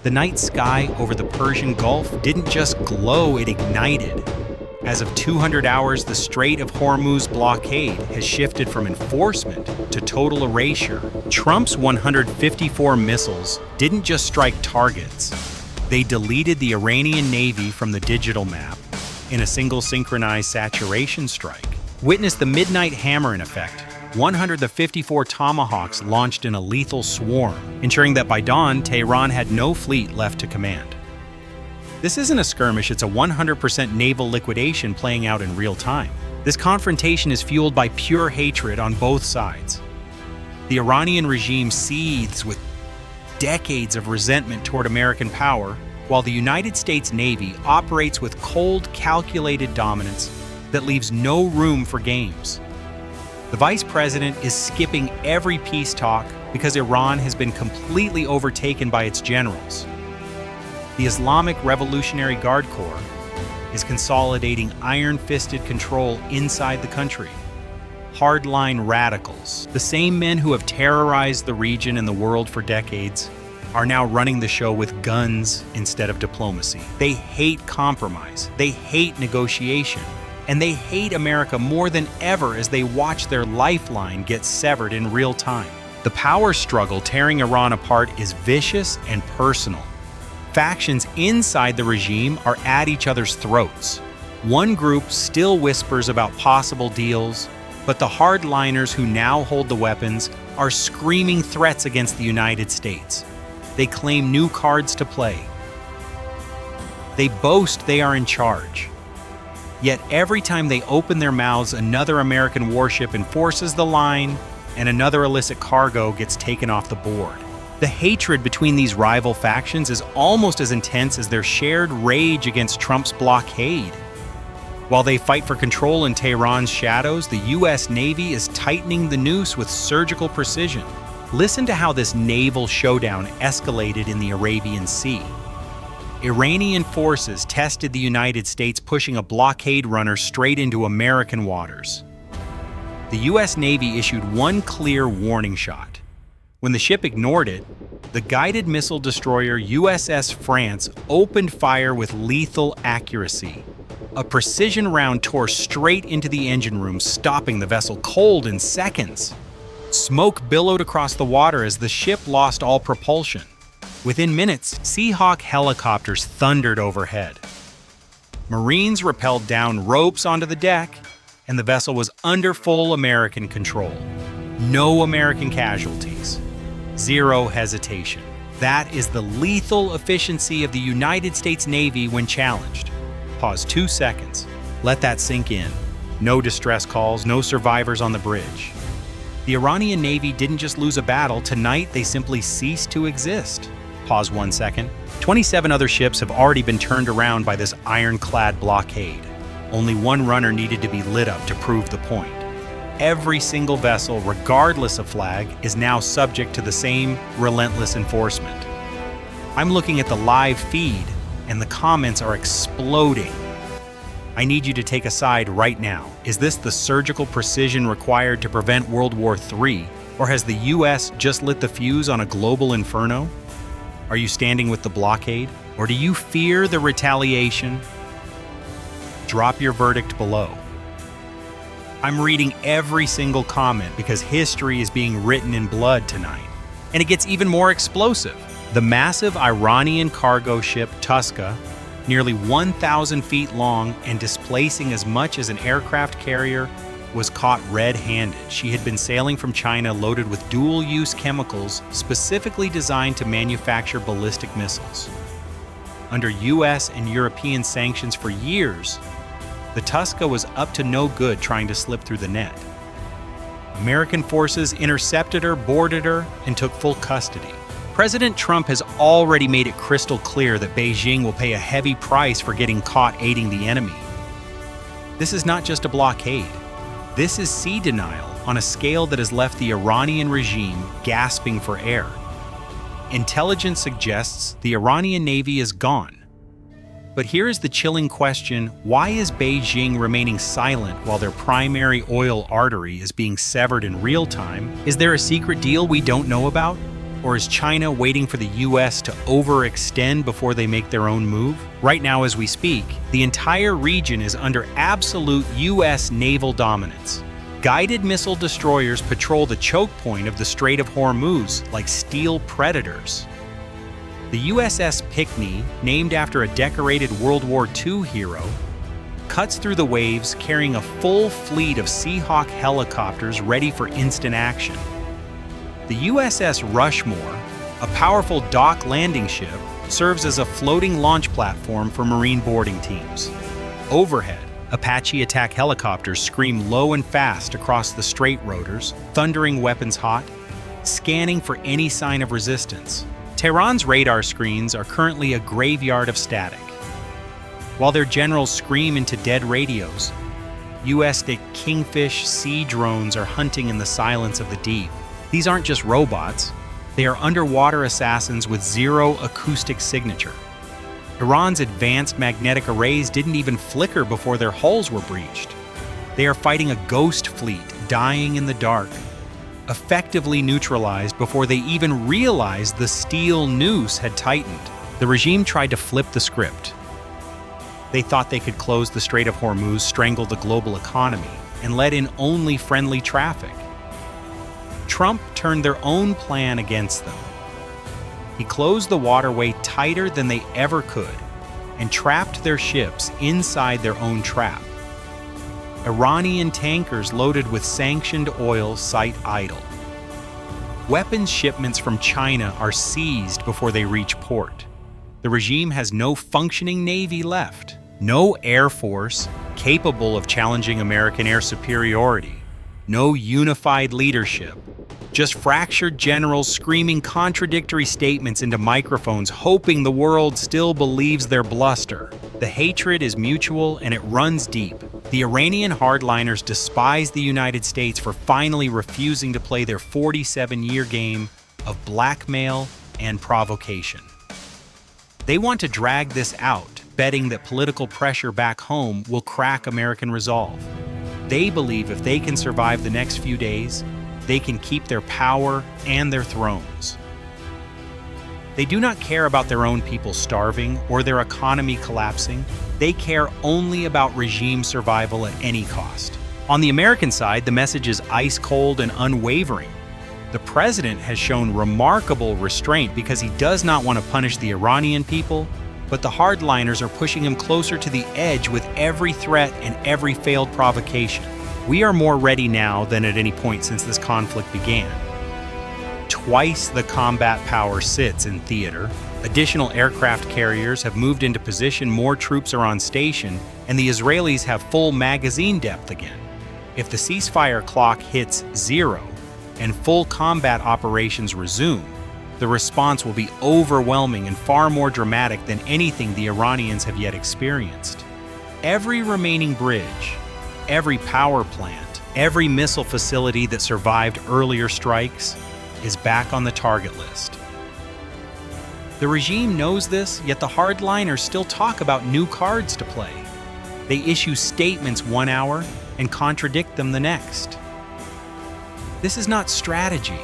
The night sky over the Persian Gulf didn't just glow, it ignited. As of 200 hours, the Strait of Hormuz blockade has shifted from enforcement to total erasure. Trump's 154 missiles didn't just strike targets. They deleted the Iranian Navy from the digital map in a single synchronized saturation strike. Witness the midnight hammer in effect. 154 Tomahawks launched in a lethal swarm, ensuring that by dawn, Tehran had no fleet left to command. This isn't a skirmish, it's a 100% naval liquidation playing out in real time. This confrontation is fueled by pure hatred on both sides. The Iranian regime seethes with decades of resentment toward American power, while the United States Navy operates with cold, calculated dominance that leaves no room for games. The vice president is skipping every peace talk because Iran has been completely overtaken by its generals. The Islamic Revolutionary Guard Corps is consolidating iron-fisted control inside the country. Hardline radicals, the same men who have terrorized the region and the world for decades, are now running the show with guns instead of diplomacy. They hate compromise, they hate negotiation, and they hate America more than ever as they watch their lifeline get severed in real time. The power struggle tearing Iran apart is vicious and personal. Factions inside the regime are at each other's throats. One group still whispers about possible deals, but the hardliners who now hold the weapons are screaming threats against the United States. They claim new cards to play. They boast they are in charge. Yet every time they open their mouths, another American warship enforces the line, and another illicit cargo gets taken off the board. The hatred between these rival factions is almost as intense as their shared rage against Trump's blockade. While they fight for control in Tehran's shadows, the U.S. Navy is tightening the noose with surgical precision. Listen to how this naval showdown escalated in the Arabian Sea. Iranian forces tested the United States, pushing a blockade runner straight into American waters. The U.S. Navy issued one clear warning shot. When the ship ignored it, the guided missile destroyer USS France opened fire with lethal accuracy. A precision round tore straight into the engine room, stopping the vessel cold in seconds. Smoke billowed across the water as the ship lost all propulsion. Within minutes, Seahawk helicopters thundered overhead. Marines rappelled down ropes onto the deck, and the vessel was under full American control. No American casualties. Zero hesitation. That is the lethal efficiency of the United States Navy when challenged. Pause 2 seconds. Let that sink in. No distress calls, no survivors on the bridge. The Iranian Navy didn't just lose a battle, tonight they simply ceased to exist. Pause 1 second. 27 other ships have already been turned around by this ironclad blockade. Only one runner needed to be lit up to prove the point. Every single vessel, regardless of flag, is now subject to the same relentless enforcement. I'm looking at the live feed, and the comments are exploding. I need you to take a side right now. Is this the surgical precision required to prevent World War III, or has the US just lit the fuse on a global inferno? Are you standing with the blockade, or do you fear the retaliation? Drop your verdict below. I'm reading every single comment because history is being written in blood tonight. And it gets even more explosive. The massive Iranian cargo ship Tuska, nearly 1,000 feet long and displacing as much as an aircraft carrier, was caught red-handed. She had been sailing from China loaded with dual-use chemicals specifically designed to manufacture ballistic missiles. Under US and European sanctions for years, the Tuska was up to no good trying to slip through the net. American forces intercepted her, boarded her, and took full custody. President Trump has already made it crystal clear that Beijing will pay a heavy price for getting caught aiding the enemy. This is not just a blockade. This is sea denial on a scale that has left the Iranian regime gasping for air. Intelligence suggests the Iranian Navy is gone. But here is the chilling question: why is Beijing remaining silent while their primary oil artery is being severed in real time? Is there a secret deal we don't know about? Or is China waiting for the US to overextend before they make their own move? Right now, as we speak, the entire region is under absolute US naval dominance. Guided missile destroyers patrol the choke point of the Strait of Hormuz like steel predators. The USS Pickney, named after a decorated World War II hero, cuts through the waves carrying a full fleet of Seahawk helicopters ready for instant action. The USS Rushmore, a powerful dock landing ship, serves as a floating launch platform for Marine boarding teams. Overhead, Apache attack helicopters scream low and fast across the strait rotors, thundering weapons hot, scanning for any sign of resistance. Tehran's radar screens are currently a graveyard of static. While their generals scream into dead radios, US Kingfish sea drones are hunting in the silence of the deep. These aren't just robots, they are underwater assassins with zero acoustic signature. Iran's advanced magnetic arrays didn't even flicker before their hulls were breached. They are fighting a ghost fleet dying in the dark, effectively neutralized before they even realized the steel noose had tightened. The regime tried to flip the script. They thought they could close the Strait of Hormuz, strangle the global economy, and let in only friendly traffic. Trump turned their own plan against them. He closed the waterway tighter than they ever could and trapped their ships inside their own trap. Iranian tankers loaded with sanctioned oil sit idle. Weapons shipments from China are seized before they reach port. The regime has no functioning navy left, no air force capable of challenging American air superiority, no unified leadership, just fractured generals screaming contradictory statements into microphones, hoping the world still believes their bluster. The hatred is mutual and it runs deep. The Iranian hardliners despise the United States for finally refusing to play their 47-year game of blackmail and provocation. They want to drag this out, betting that political pressure back home will crack American resolve. They believe if they can survive the next few days, they can keep their power and their thrones. They do not care about their own people starving or their economy collapsing. They care only about regime survival at any cost. On the American side, the message is ice cold and unwavering. The president has shown remarkable restraint because he does not want to punish the Iranian people, but the hardliners are pushing him closer to the edge with every threat and every failed provocation. We are more ready now than at any point since this conflict began. Twice the combat power sits in theater. Additional aircraft carriers have moved into position, more troops are on station, and the Israelis have full magazine depth again. If the ceasefire clock hits 0 and full combat operations resume, the response will be overwhelming and far more dramatic than anything the Iranians have yet experienced. Every remaining bridge, every power plant, every missile facility that survived earlier strikes is back on the target list. The regime knows this, yet the hardliners still talk about new cards to play. They issue statements one hour and contradict them the next. This is not strategy.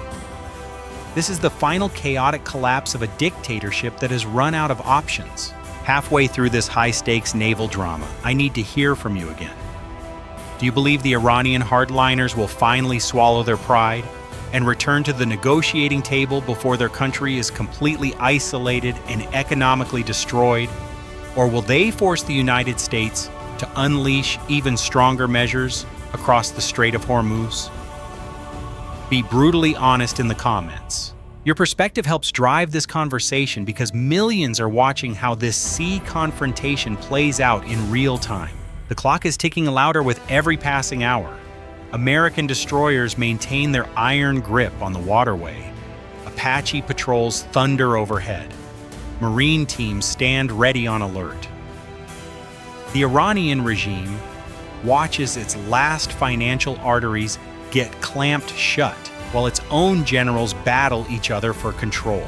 This is the final chaotic collapse of a dictatorship that has run out of options. Halfway through this high-stakes naval drama, I need to hear from you again. Do you believe the Iranian hardliners will finally swallow their pride and return to the negotiating table before their country is completely isolated and economically destroyed? Or will they force the United States to unleash even stronger measures across the Strait of Hormuz? Be brutally honest in the comments. Your perspective helps drive this conversation because millions are watching how this sea confrontation plays out in real time. The clock is ticking louder with every passing hour. American destroyers maintain their iron grip on the waterway. Apache patrols thunder overhead. Marine teams stand ready on alert. The Iranian regime watches its last financial arteries get clamped shut while its own generals battle each other for control.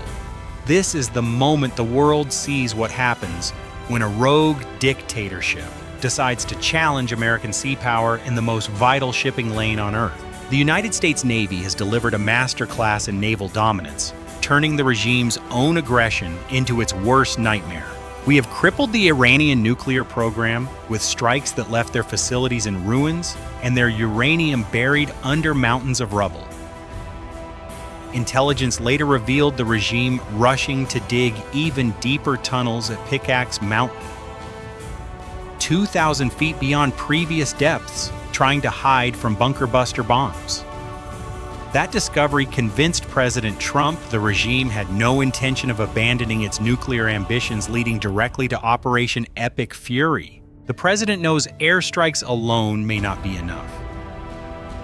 This is the moment the world sees what happens when a rogue dictatorship decides to challenge American sea power in the most vital shipping lane on Earth. The United States Navy has delivered a masterclass in naval dominance, turning the regime's own aggression into its worst nightmare. We have crippled the Iranian nuclear program with strikes that left their facilities in ruins and their uranium buried under mountains of rubble. Intelligence later revealed the regime rushing to dig even deeper tunnels at Pickaxe Mountain, 2,000 feet beyond previous depths, trying to hide from bunker-buster bombs. That discovery convinced President Trump the regime had no intention of abandoning its nuclear ambitions, leading directly to Operation Epic Fury. The president knows airstrikes alone may not be enough.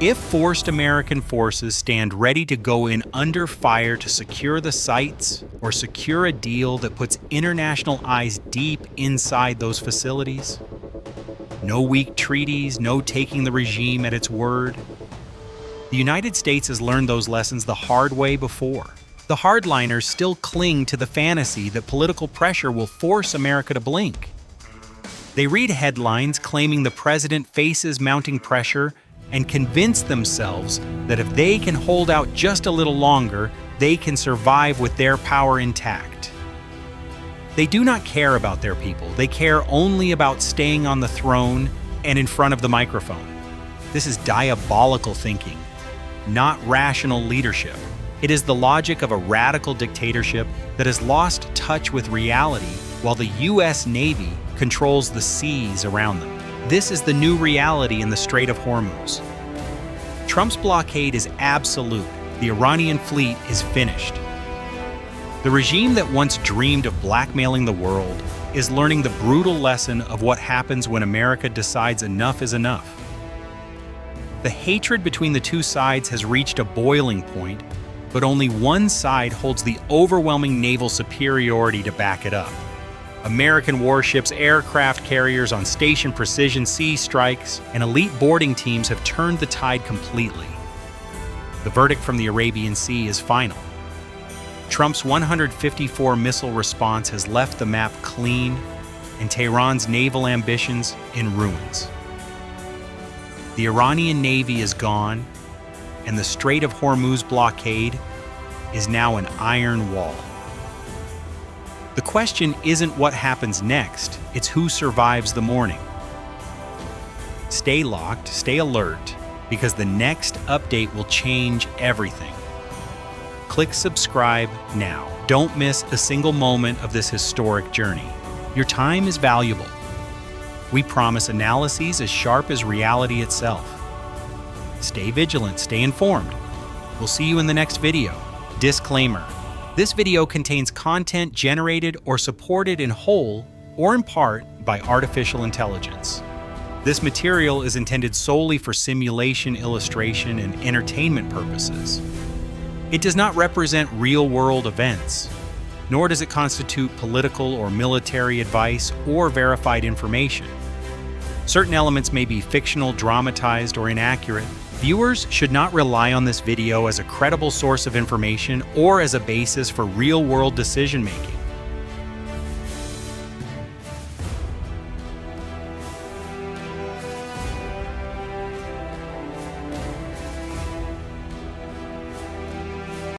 If forced American forces stand ready to go in under fire to secure the sites or secure a deal that puts international eyes deep inside those facilities, no weak treaties, no taking the regime at its word. The United States has learned those lessons the hard way before. The hardliners still cling to the fantasy that political pressure will force America to blink. They read headlines claiming the president faces mounting pressure and convince themselves that if they can hold out just a little longer, they can survive with their power intact. They do not care about their people. They care only about staying on the throne and in front of the microphone. This is diabolical thinking, not rational leadership. It is the logic of a radical dictatorship that has lost touch with reality while the U.S. Navy controls the seas around them. This is the new reality in the Strait of Hormuz. Trump's blockade is absolute. The Iranian fleet is finished. The regime that once dreamed of blackmailing the world is learning the brutal lesson of what happens when America decides enough is enough. The hatred between the two sides has reached a boiling point, but only one side holds the overwhelming naval superiority to back it up. American warships, aircraft carriers on station precision sea strikes, and elite boarding teams have turned the tide completely. The verdict from the Arabian Sea is final. Trump's 154 missile response has left the map clean and Tehran's naval ambitions in ruins. The Iranian Navy is gone, and the Strait of Hormuz blockade is now an iron wall. The question isn't what happens next, it's who survives the morning. Stay locked, stay alert, because the next update will change everything. Click subscribe now. Don't miss a single moment of this historic journey. Your time is valuable. We promise analyses as sharp as reality itself. Stay vigilant, stay informed. We'll see you in the next video. Disclaimer: this video contains content generated or supported in whole or in part by artificial intelligence. This material is intended solely for simulation, illustration, and entertainment purposes. It does not represent real-world events, nor does it constitute political or military advice or verified information. Certain elements may be fictional, dramatized, or inaccurate. Viewers should not rely on this video as a credible source of information or as a basis for real-world decision-making.